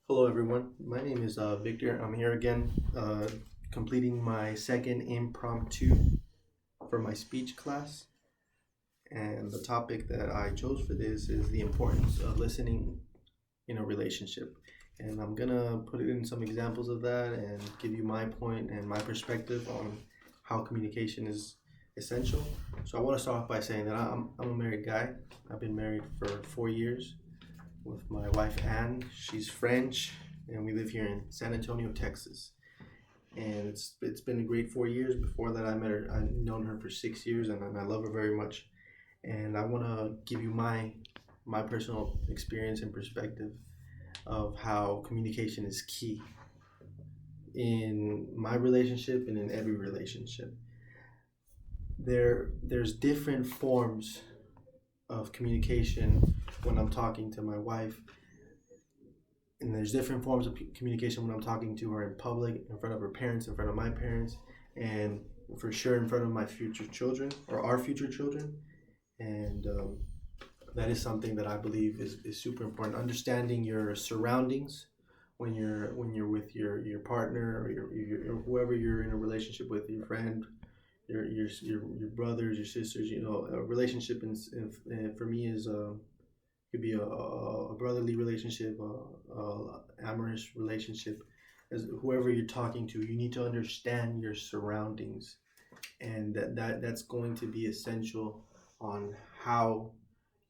Hello, everyone. My name is Victor. I'm here again, completing my second impromptu for my speech class. And the topic that I chose for this is the importance of listening in a relationship. And I'm gonna put it in some examples of that and give you my point and my perspective on how communication is essential. So I want to start off by saying that I'm a married guy. I've been married for 4 years with my wife Anne. She's French, and we live here in San Antonio, Texas. And it's been a great 4 years. Before that, I met her. I've known her for 6 years, and I love her very much. And I want to give you my personal experience and perspective of how communication is key in my relationship and in every relationship. There's different forms of communication when I'm talking to my wife, and there's different forms of communication when I'm talking to her in public, in front of her parents, in front of my parents, and for sure in front of my future children or our future children. And that is something that I believe is super important. Understanding your surroundings when you're with your partner or your whoever you're in a relationship with, your friend, your brothers, your sisters. A relationship for me is could be a brotherly relationship, a amorous relationship. As whoever you're talking to, you need to understand your surroundings, and that's going to be essential on how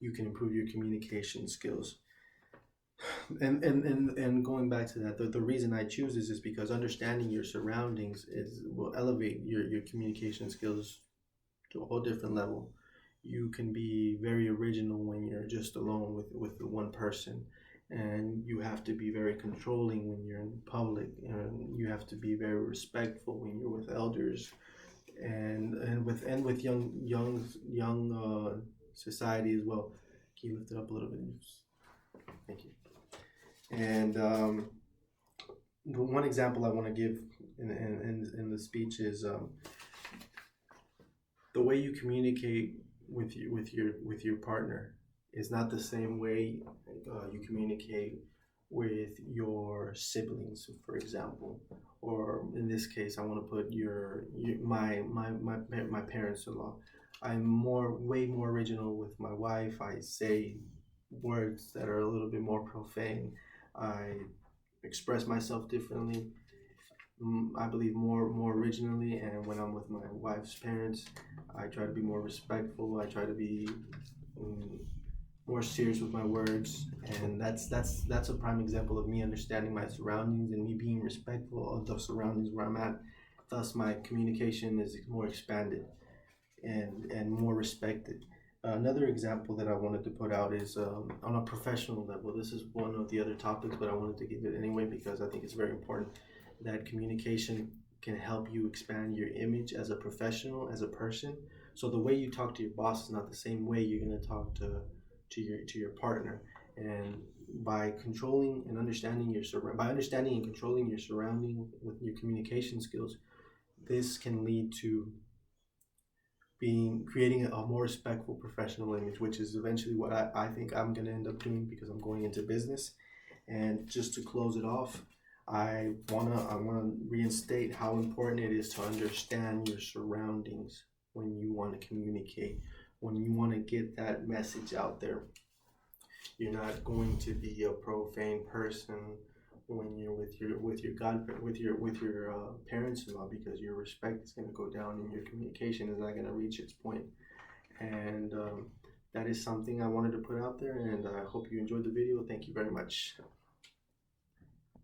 you can improve your communication skills. And going back to that, the reason I choose this is because understanding your surroundings will elevate your communication skills to a whole different level. You can be very original when you're just alone with the one person, and you have to be very controlling when you're in public, and you have to be very respectful when you're with elders, and with young society as well. Can you lift it up a little bit? Thank you. And the one example I want to give in the speech is the way you communicate with your partner is not the same way you communicate with your siblings, for example. Or in this case, I want to put my parents-in-law. I'm way more original with my wife. I say words that are a little bit more profane. I express myself differently. I believe more originally, and when I'm with my wife's parents, I try to be more respectful. I try to be um, more serious with my words, and that's a prime example of me understanding my surroundings and me being respectful of the surroundings where I'm at. Thus, my communication is more expanded and more respected. Another example that I wanted to put out is on a professional level. This is one of the other topics, but I wanted to give it anyway because I think it's very important that communication can help you expand your image as a professional, as a person. So the way you talk to your boss is not the same way you're going to talk to your partner. And by controlling and understanding by understanding and controlling your surrounding with your communication skills, this can lead to creating a more respectful professional image, which is eventually what I think I'm going to end up doing because I'm going into business. And just to close it off, I wanna reinstate how important it is to understand your surroundings when you want to communicate, when you want to get that message out there. You're not going to be a profane person when you're with your parents-in-law, because your respect is going to go down and your communication is not going to reach its point. And that is something I wanted to put out there, and I hope you enjoyed the video. Thank you very much.